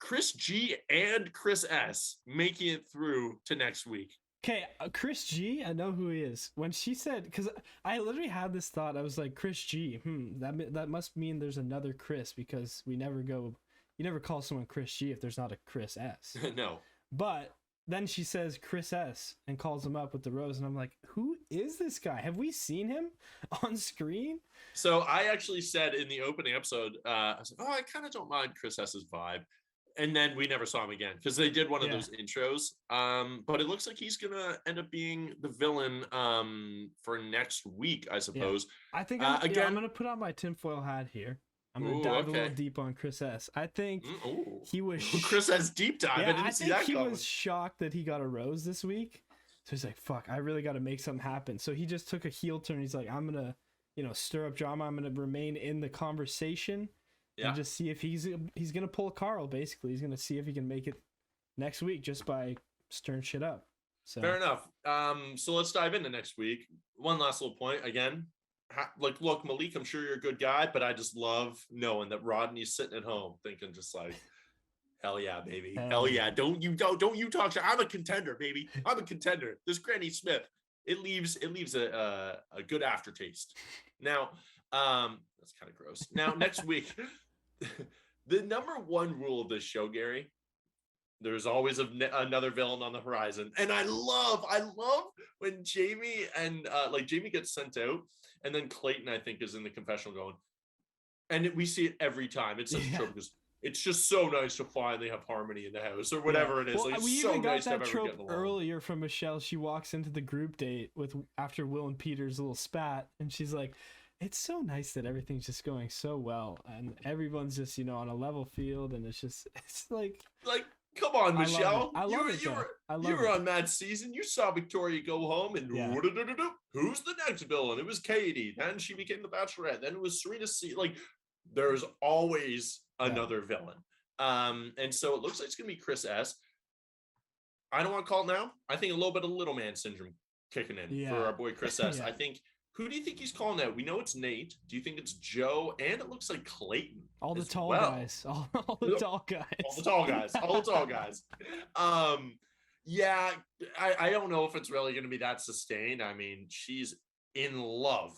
Chris G and Chris S making it through to next week. Okay, Chris G, I know who he is. When she said, because I literally had this thought, I was like, Chris G, that must mean there's another Chris, because you never call someone Chris G if there's not a Chris S. No. But then she says Chris S and calls him up with the rose, and I'm like, who is this guy? Have we seen him on screen? So I actually said in the opening episode, I was like, I kind of don't mind Chris S's vibe. And then we never saw him again because they did one of those intros. But it looks like he's gonna end up being the villain for next week, I suppose. Yeah. I think I'm gonna put on my tinfoil hat here. I'm gonna dive a little deep on Chris S. I think he was Chris S deep dive. Yeah, I think he was shocked that he got a rose this week. So he's like, "Fuck, I really got to make something happen." So he just took a heel turn. He's like, "I'm gonna, stir up drama. I'm gonna remain in the conversation." And just see if he's gonna pull a Carl. Basically, he's gonna see if he can make it next week just by stirring shit up. So fair enough. So let's dive into next week. One last little point again. Look, Malik, I'm sure you're a good guy, but I just love knowing that Rodney's sitting at home thinking just like, hell yeah, baby, hell yeah. Don't you talk shit. I'm a contender, baby. I'm a contender. This Granny Smith, it leaves a good aftertaste. Now, that's kind of gross. Now, next week. The number one rule of this show, Gary, there's always another villain on the horizon. And I love when Jamie and Jamie gets sent out, and then Clayton, I think, is in the confessional going, and we see it every time. It's such a trope because it's just so nice to finally have harmony in the house or whatever it is. Well, like, we so even got nice that to have trope earlier from Michelle. She walks into the group date after Will and Peter's little spat, and she's like, it's so nice that everything's just going so well and everyone's just, on a level field, and it's like come on, Michelle. I love it. You were on Mad Season. You saw Victoria go home and who's the next villain? It was Katie. Then she became the Bachelorette. Then it was Serena C. Like, there's always another villain. And so it looks like it's gonna be Chris S. I don't want to call it now. I think a little bit of little man syndrome kicking in for our boy Chris S. I think. Who do you think he's calling out? We know it's Nate. Do you think it's Joe? And it looks like Clayton. All the tall guys. All the tall guys. All the tall guys. All the tall guys. Yeah, I don't know if it's really going to be that sustained. I mean, she's in love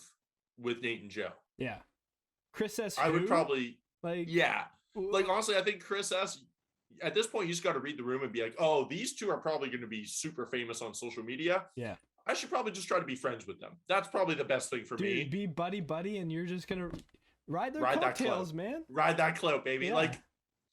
with Nate and Joe. Yeah. Chris S. I would probably yeah. Like, honestly, I think Chris S. At this point, you just got to read the room and be like, oh, these two are probably going to be super famous on social media. Yeah. I should probably just try to be friends with them. That's probably the best thing for me. Be buddy, and you're just gonna ride their coattails, man. Ride that clout, baby. Yeah. Like,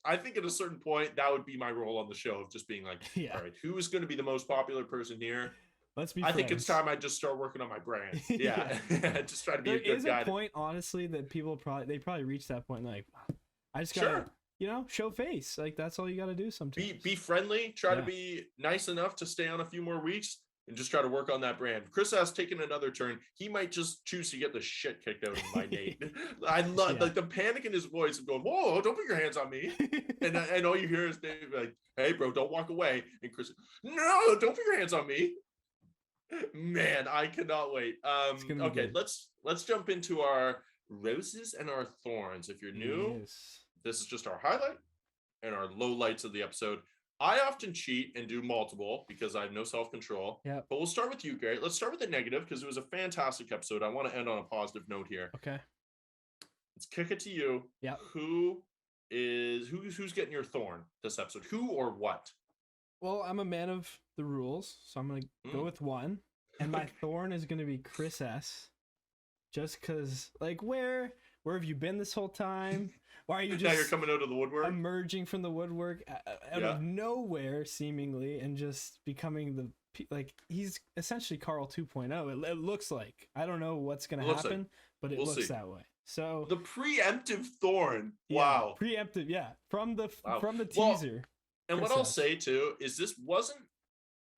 I think at a certain point, that would be my role on the show of just being like, all right, who is going to be the most popular person here? Let's be friends. I think it's time I just start working on my brand. Yeah. Just try to be a good guy. There is a point, honestly, that people probably reach that point like, I just gotta, show face. Like, that's all you gotta do sometimes. Be friendly. Try to be nice enough to stay on a few more weeks. And just try to work on that brand. Chris has taken another turn. He might just choose to get the shit kicked out of him by Nate. I love like the panic in his voice of going, "Whoa, don't put your hands on me!" and all you hear is Dave like, "Hey, bro, don't walk away." And Chris, "No, don't put your hands on me." Man, I cannot wait. Okay, let's jump into our roses and our thorns. If you're new, this is just our highlight and our low lights of the episode. I often cheat and do multiple because I have no self-control. Yeah. But we'll start with you, Gary. Let's start with the negative because it was a fantastic episode. I want to end on a positive note here. Okay. Let's kick it to you. Yeah. Who's getting your thorn this episode? Who or what? Well, I'm a man of the rules, so I'm gonna go with one. And my thorn is gonna be Chris S. Just cause where have you been this whole time? Why are you just now you're coming out of the woodwork? Emerging from the woodwork out of nowhere, seemingly, and just becoming he's essentially Carl 2.0. It looks like. I don't know what's going to happen, but it looks that way. So the preemptive thorn. yeah, Wow. preemptive. Yeah, from the Wow. from the Well, teaser. and Chris what I'll says. say too is this wasn't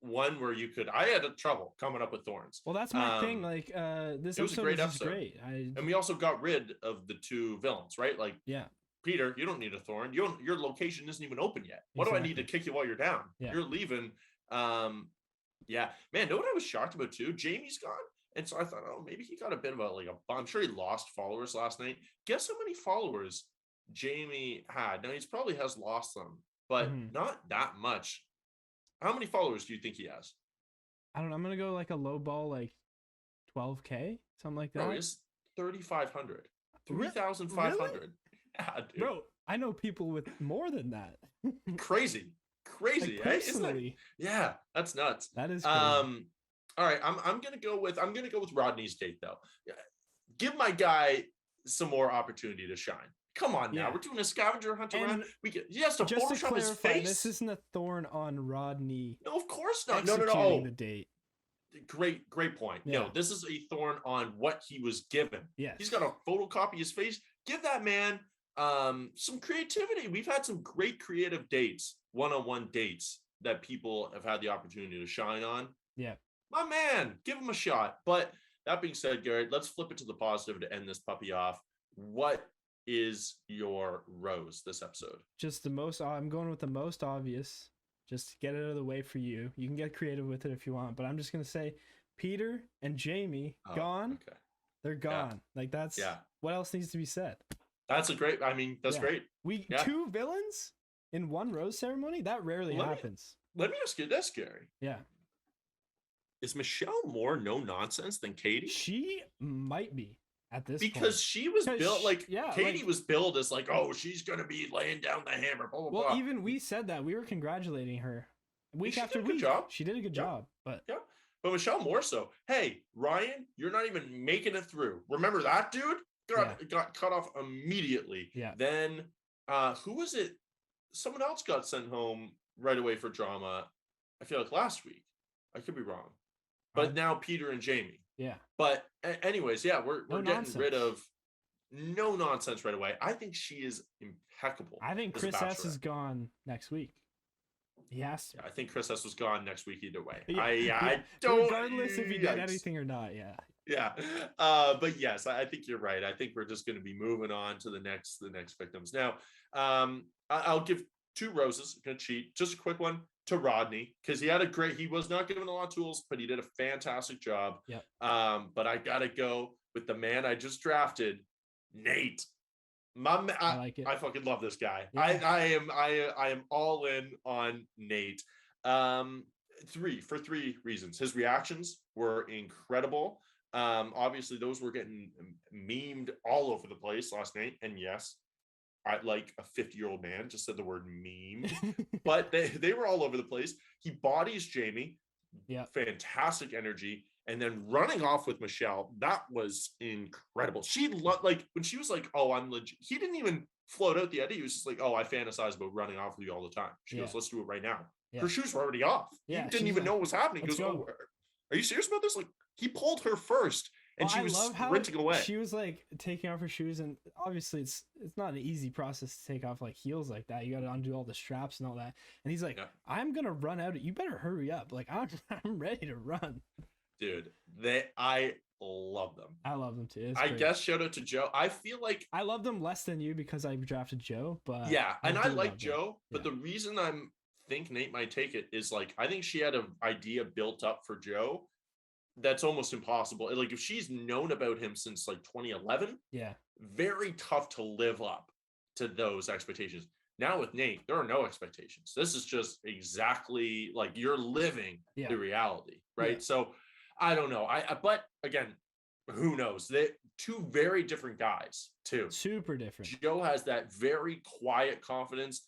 one where you could. I had trouble coming up with thorns. Well, that's my thing. Like, this It was a episode great was just episode. great. And we also got rid of the two villains, right? Like, Yeah. Peter, you don't need a thorn. Your location isn't even open yet. What do I need to kick you while you're down? Yeah. You're leaving. Yeah, man. Know what I was shocked about too? Jamie's gone, and so I thought, oh, maybe he got a bit of a I'm sure he lost followers last night. Guess how many followers Jamie had? Now he probably has lost them, but not that much. How many followers do you think he has? I don't know. I'm gonna go like a low ball, like 12K, something like that. Bro, it's 3,500. 3,500. Really? Yeah, dude. Bro, I know people with more than that. Crazy, Like, personally. Yeah, that's nuts. That is crazy. All right, I'm gonna go with Rodney's date though. Give my guy some more opportunity to shine. Come on now, we're doing a scavenger hunt around. He has to Photoshop his face. This isn't a thorn on Rodney. No, of course not. No. The date. Great point. Yeah. No, this is a thorn on what he was given. Yes. He's got to photocopy his face. Give that man some creativity. We've had some great creative dates, one-on-one dates that people have had the opportunity to shine on. Yeah. My man, give him a shot. But that being said, Garrett, let's flip it to the positive to end this puppy off. What is your rose this episode? Just I'm going with the most obvious, just to get it out of the way for you. You can get creative with it if you want, but I'm just going to say Peter and Jamie gone. Okay. They're gone. Like, that's what else needs to be said? That's great. We 2 villains in one rose ceremony? That rarely happens. Let me ask you this, Gary. Yeah. Is Michelle more no nonsense than Katie? She might be at this point. Because she was built Katie was billed as like, oh, she's gonna be laying down the hammer. Blah, blah, blah. Even we said that. We were congratulating her week after week. Good job. She did a good job. But Michelle more so. Hey, Ryan, you're not even making it through. Remember that dude? Got cut off immediately. Yeah. Then who was it? Someone else got sent home right away for drama. I feel like last week. I could be wrong. But now Peter and Jamie. Yeah. But anyways, we're getting nonsense. rid of no nonsense right away. I think she is impeccable. I think Chris S is gone next week. He has to. Yeah, I think Chris S was gone next week either way. I don't. Regardless if he did anything or not. Yeah. Yeah. But yes, I think you're right. I think we're just going to be moving on to the next victims. Now, I'll give 2 roses. I'm going to cheat. Just a quick one to Rodney, because he was not given a lot of tools, but he did a fantastic job. Yep. But I got to go with the man I just drafted, Nate. I like it. I fucking love this guy. Yeah. I am all in on Nate. For 3 reasons. His reactions were incredible. Obviously those were getting memed all over the place last night. And yes, I like a 50-year-old man just said the word meme, but they were all over the place. He bodies Jamie. Yeah. Fantastic energy. And then running off with Michelle, that was incredible. She like when she was like, "Oh, I'm legit." He didn't even float out the idea. He was just like, "Oh, I fantasize about running off with you all the time." She goes, "Let's do it right now." Her shoes were already off. Yeah, he didn't even know what was happening. He goes, "Oh, are you serious about this?" Like, he pulled her first, and she was sprinting away. She was like taking off her shoes, and obviously it's not an easy process to take off like heels like that. You got to undo all the straps and all that. And he's like, "I'm gonna run out. You better hurry up. Like, I'm ready to run." Dude, I love them. I love them too. I guess shout out to Joe. I feel like I love them less than you because I drafted Joe, but I like Joe. But the reason think Nate might take it is like I think she had an idea built up for Joe that's almost impossible. Like if she's known about him since like 2011, very tough to live up to those expectations. Now with Nate, there are no expectations. This is just exactly like you're living the reality, right? Yeah. So I don't know. But again, who knows? They 2 very different guys too. Super different. Joe has that very quiet confidence.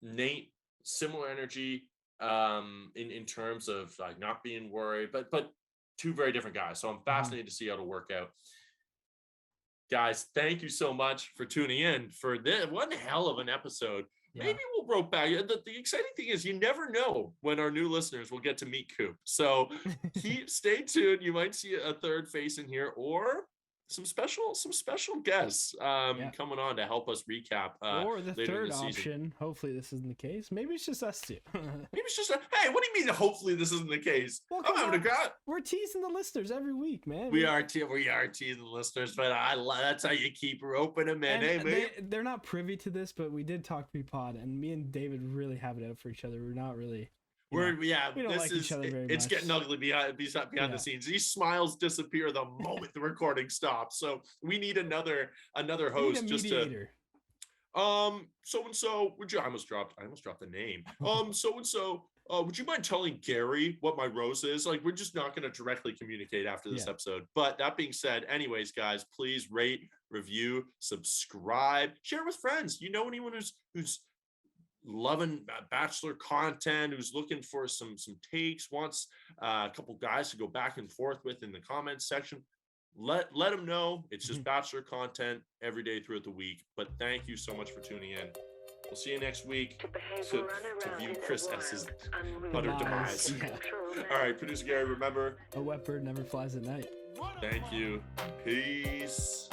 Nate, similar energy in terms of like not being worried, but 2 very different guys. So I'm fascinated to see how it'll work out. Guys, thank you so much for tuning in for this. One hell of an episode. Yeah. Maybe we'll rope back. The exciting thing is you never know when our new listeners will get to meet Coop. So stay tuned. You might see a third face in here, or some special guests coming on to help us recap or the later in third the season. option, hopefully this isn't the case. Maybe it's just us two. Maybe it's just hey, what do you mean hopefully this isn't the case? Well, I'm having a great. We're teasing the listeners every week, man. We are teasing the listeners, but that's how you keep roping them in. Hey, man. They're not privy to this, but we did talk pre-pod, and me and David really have it out for each other. We're not really. We don't like each other very it's much. getting ugly behind the scenes. These smiles disappear the moment the recording stops. So we need another host just to so and so. I almost dropped the name. So and so. Would you mind telling Gary what my rose is? Like, we're just not going to directly communicate after this episode. But that being said, anyways, guys, please rate, review, subscribe, share with friends. You know, anyone who's loving Bachelor content, who's looking for some takes, wants a couple guys to go back and forth with in the comments section, let them know. It's just Bachelor content every day throughout the week. But thank you so much for tuning in. We'll see you next week to view Chris S's utter demise. Yeah. All right, producer Gary, remember, a wet bird never flies at night. Thank you. Peace.